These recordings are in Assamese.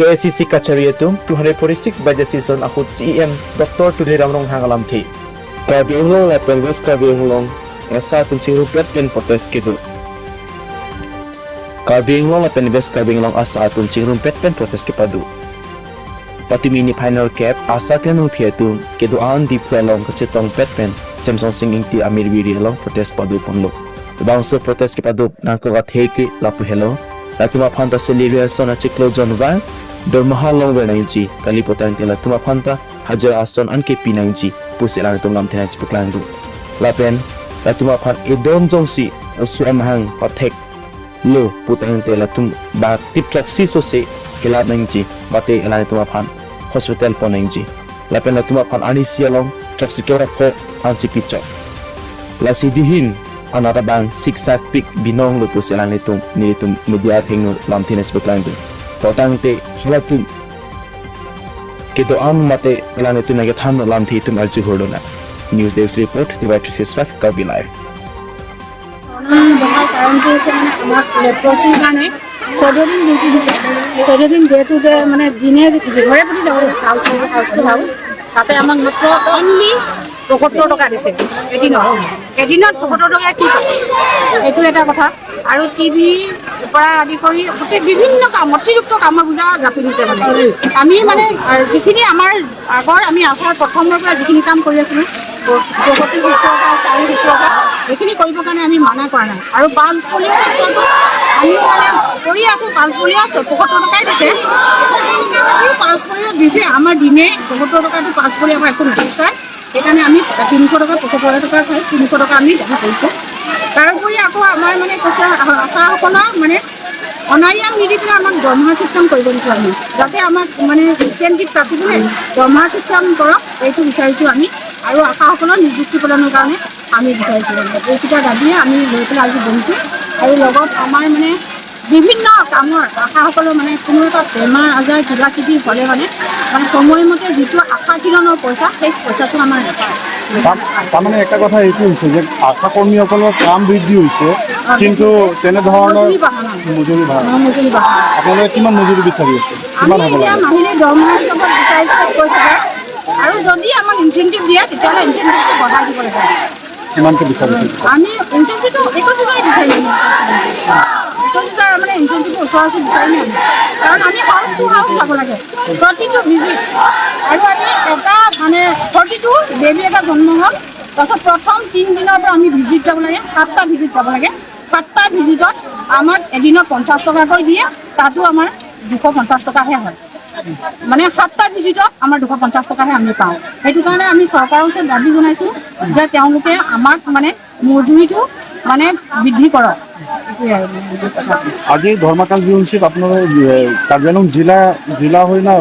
KCC Kachariatum 246 by the season ako CEM Dr. Tuliram Rong Hangalam Thi. Kabing long lepen wes kabing long esa tum si rupet pen potes kidu. Kabing long lepen wes kabing long asa tum si rupet pen potes kipadu. Pati mini final cap asa kenung pietum kidu an di pelong kecetong pet pen Samsung singing ti amir wiri long potes padu ponlo. Bangso potes kipadu nangko gat heki lapu hello. Latuma phanta Silvia Sona Chiklo John Van Dormahal long vernainchi kalipotan tela tuma phanta hajar ason anke pinangchi pusilan tungam thena chipuklang du lapen latuma phan edom jongsi su amhang pathek lo putang tela tum ba tip traksi so se kelab nangchi bate elani tuma phan hospital ponangchi lapen latuma phan ani sialong traksi kora pho ansi pichok lasi dihin another bang six sat pick binong lo pusilan litum nitum media thengno lam thena chipuklang du totang te halatum kito am mate elane tu nage tham lam thi tum arju hodona news desk report divide to 65 Kabi live বহাল কাৰণটো হৈছে মানে আমাক লেপ্ৰচিৰ কাৰণে 14 দিন ডিউটি দিছে 14 দিন ডে টু ডে মানে দিনে ঘৰে প্ৰতি যাব লাগে হাউচ তাতে আমাক মাত্ৰ অনলি 75 টকা দিছে এদিনত 75 টকা কি এইটো এটা কথা আৰু টিভি পৰা আদি কৰি গোটেই বিভিন্ন কাম অতিৰিক্ত কামৰ বুজা জাপি দিছে মানে আমি মানে যিখিনি আমাৰ আগৰ আমি আছাৰ প্ৰথমৰ পৰা যিখিনি কাম কৰি আছিলোঁ প্ৰগতি শিক্ষকতা চাৰি শিক্ষকতা এইখিনি কৰিবৰ কাৰণে আমি মানা কৰা নাই আৰু পাঁচ পলিঅ' আমি মানে কৰি আছোঁ পাঁচ পলিঅ' 74 টকাই দিছে পাঁচ পলিঅ' দিছে আমাৰ দিনে 74 টকাটো পাঁচ পলিঅ' আমাৰ একো নিবিচাৰে সেইকাৰণে আমি 300 টকা 75 টকা খাই 300 টকা আমি দেখা কৰিছোঁ তাৰোপৰি আকৌ আমাৰ মানে কৈছে আশাসকলৰ মানে অনায়াম নিদি পেলাই আমাক দৰমহা চিষ্টেম কৰিব দিছোঁ আমি যাতে আমাক মানে ইনচেণ্টিভ কাটিবলৈ দৰমহা চিষ্টেম কৰক এইটো বিচাৰিছোঁ আমি আৰু আশাসকলৰ নিযুক্তি প্ৰদানৰ কাৰণে আমি বিচাৰিছোঁ এইকেইটা দাবীয়ে আমি লৈ পেলাই আজি বহিছোঁ আৰু লগত আমাৰ মানে বিভিন্ন কামৰ আশাসকলৰ মানে কোনো এটা বেমাৰ আজাৰ কিবা কিবি হ'লে মানে সময়মতে যিটো আশা কিৰণৰ পইচা সেই পইচাটো আমাৰ নাপায় তাৰমানে এটা কথা এইটো হৈছে যে আশা কৰ্মীসকলৰ কাম বৃদ্ধি হৈছে কিন্তু তেনেধৰণৰ মজুৰি আপোনালোকে কিমান মজুৰি বিচাৰি আছে কিমান হ'ব লাগে মাহিলী দৰমহা হিচাপত বিচাৰিছোঁ কৈছে আৰু যদি আমাক ইনচেণ্টিভ দিয়ে তেতিয়াহ'লে ইনচেণ্টিভটো বঢ়াই দিব লাগে কিমানকৈ বিচাৰিছে আমি ইনচেণ্টিভটো 21,000 বিচাৰিছোঁ 21,000 মানে ইনচেণ্টিভটো ওচৰা ওচৰি বিচাৰিম কাৰণ আমি হাউচ টু হাউচ যাব লাগে প্ৰতিটো ভিজিট আৰু আমি এটা মানে 42 বেবী এটা জন্ম হ'ল তাৰপিছত প্ৰথম 3 দিনৰ পৰা আমি ভিজিট যাব লাগে 7টা ভিজিট যাব লাগে 7টা ভিজিটত আমাক এদিনত 50 টকাকৈ দিয়ে তাতো আমাৰ 250 টকাহে হয় মানে 7টা ভিজিটত আমাৰ 250 টকাহে আমি পাওঁ সেইটো কাৰণে আমি চৰকাৰৰ ওচৰত দাবী জনাইছোঁ যে তেওঁলোকে আমাক মানে মজুৰিটো মানে বৃদ্ধি কৰক আজি ধৰ্মা কাৰ্যসূচীত আপোনালোকৰ কাৰ্বি আংলং জিলা হয় না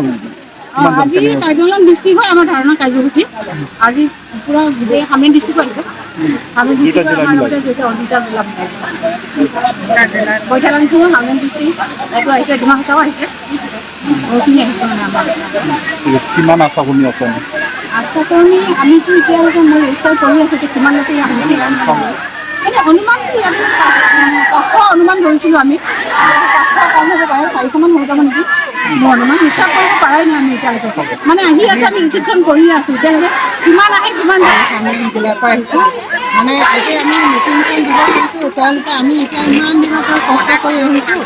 আজি কাৰ্বি আংলং ডিষ্ট্ৰিক্ট হয় আমাৰ ধাৰণা কাৰ্যসূচী আজি পুৰা গোটেই হামেন ডিষ্ট্ৰিক্ট আহিছে হামেন ডিষ্ট্ৰিক্ট আমাৰ লগতে যেতিয়া অনিতা জিলা বৈঠালাংচু হামেন ডিষ্ট্ৰিক্ট এইটো আহিছে ডিমা হাছাও আহিছে বহুখিনি আহিছে মানে আমাৰ কিমান আশা কৰ্মী আছে আশা কৰ্মী আমিতো এতিয়ালৈকে মই ৰেজিষ্টাৰ কৰি আছোঁ এতিয়া কিমানলৈকে আহিছে এনে অনুমানটো ইয়াতে 500 অনুমান ধৰিছিলোঁ আমি 500 কম হ'ব পাৰে 400মান হৈ যাব নেকি মোৰ অনুমান হিচাপ কৰিব পৰাই নাই আমি এতিয়ালৈকে মানে আহি আছে আমি ৰিচিপশ্যন কৰি আছোঁ এতিয়ালৈকে কিমান আহে কিমান যায় আমি জিলাৰ পৰা আহিছোঁ মানে এতিয়া আমি মিটিংখন দিব পাৰিছোঁ তেওঁলোকে আমি এতিয়া ইমান দিনৰ পৰা কষ্ট কৰি আহিছোঁ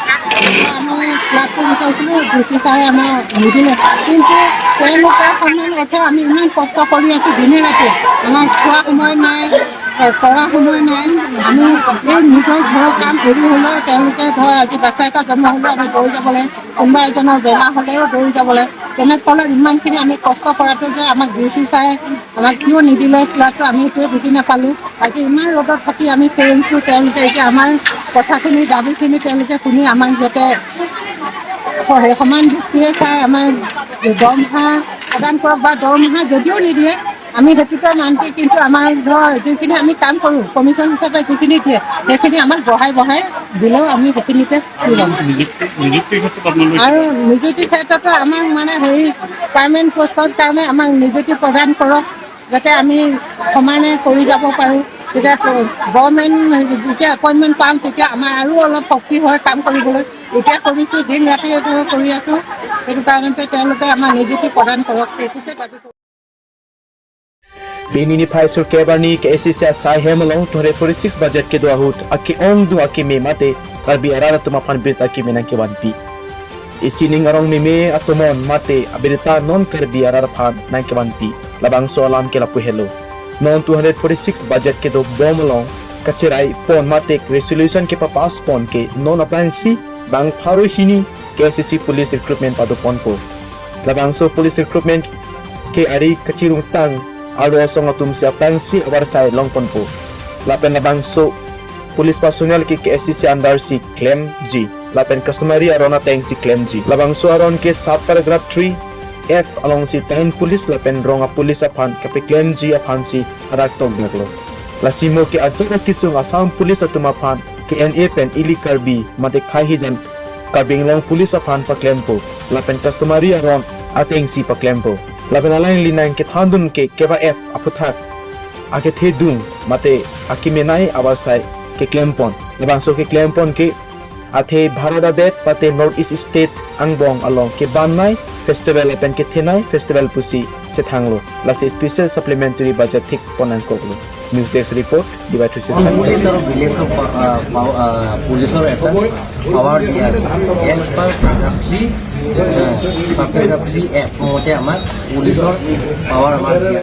আমি ফ্লেটটো বিচাৰিছিলোঁ ডিচি ছাৰে আমাৰ নিদিলে কিন্তু তেওঁলোকৰ সন্মান অৰ্থে আমি ইমান কষ্ট কৰি আছোঁ দিনে ৰাতি আমাৰ খোৱা সময় নাই কৰা সময় নাই আমি এই নিজৰ ঘৰৰ কাম এৰি হ'লেও তেওঁলোকে ধৰ আজি বাচ্ছা এটা জন্ম হ'লেও আমি দৌৰি যাব লাগে কোনোবা এজনৰ বেমাৰ হ'লেও দৌৰি যাব লাগে তেনেস্থলত ইমানখিনি আমি কষ্ট কৰাটো যে আমাক ডিচি চাই আমাক কিয় নিদিলে ফ্লেটটো আমি সেইটোৱে বুজি নাপালোঁ আজি ইমান ৰ'দত থাকি আমি চেৰিছোঁ তেওঁলোকে এতিয়া আমাৰ কথাখিনি দাবীখিনি তেওঁলোকে শুনি আমাক যাতে সমান দৃষ্টিৰে চাই আমাৰ দৰমহা প্ৰদান কৰক বা দৰমহা যদিও নিদিয়ে আমি সেইটোতে মান্তি কিন্তু আমাৰ ধৰ যিখিনি আমি কাম কৰোঁ কমিশ্যন হিচাপে যিখিনি দিয়ে সেইখিনি আমাক বঢ়াই দিলেও আমি সেইখিনিতে ল'ম আৰু নিযুক্তিৰ ক্ষেত্ৰতো আমাক মানে পাৰ্মানেণ্ট পষ্টৰ কাৰণে আমাক নিযুক্তি প্ৰদান কৰক যাতে আমি সমানে কৰি যাব পাৰোঁ তেতিয়া গভৰ্ণমেণ্ট যেতিয়া এপইণ্টমেণ্ট পাম তেতিয়া আমাৰ আৰু অলপ শক্তি হয় কাম কৰিবলৈ এতিয়া কৰিছোঁ দিন ৰাতি এইটো কৰি আছোঁ সেইটো কাৰণতে তেওঁলোকে আমাৰ নিযুক্তি প্ৰদান কৰক সেইটোকে দাবী কৰোঁ Pinini Paisur Kebani ke SCC Sai Hemalong 2046 budget ke dua hut aki ong du aki me mate karbi arara tumapan berita aki menang ke wanpi. Isining arong me atomon mate berita non karbi arara pan nang ke wanpi. Labang soalam ke lapu hello. Non 246 budget ke do bomolong kacerai pon mate resolution ke papas pon ke non appliancy bang paru hini ke SCC police recruitment padu pon ko. Labang so police recruitment ke ari kacirung tang Alo asong atum siap tangsi warsai longpon po. Lapen labang so police personnel ki SCC andar si claim G. Lapen customary arona tang si claim G. Labang so aron ke sub paragraph 3 F along si tain police lapen ronga police apan kape claim G apan si araktog naglo. Lasimo ke ajara kisung asam police atumapan ke NA pen ili karbi mate khai hijan karbing long police apan pa claim po. Lapen customary aron ateng si pa claim po. Laban alain linang ke thandun ke keva F aputhak ake the dung mate akimenai awasai ke klempon labang so ke klempon ke athe bharada det pate north east state angbong along ke banai festival apen ke thenai festival pusi chethanglo lasi special supplementary budget thik ponan koklo news desk report divide system পুলিচৰ এটা পাৱাৰ দিয়া আছে as per paragraph 3 paragraph 3F মতে আমাৰ পুলিচৰ পাৱাৰ আমাৰ দিয়া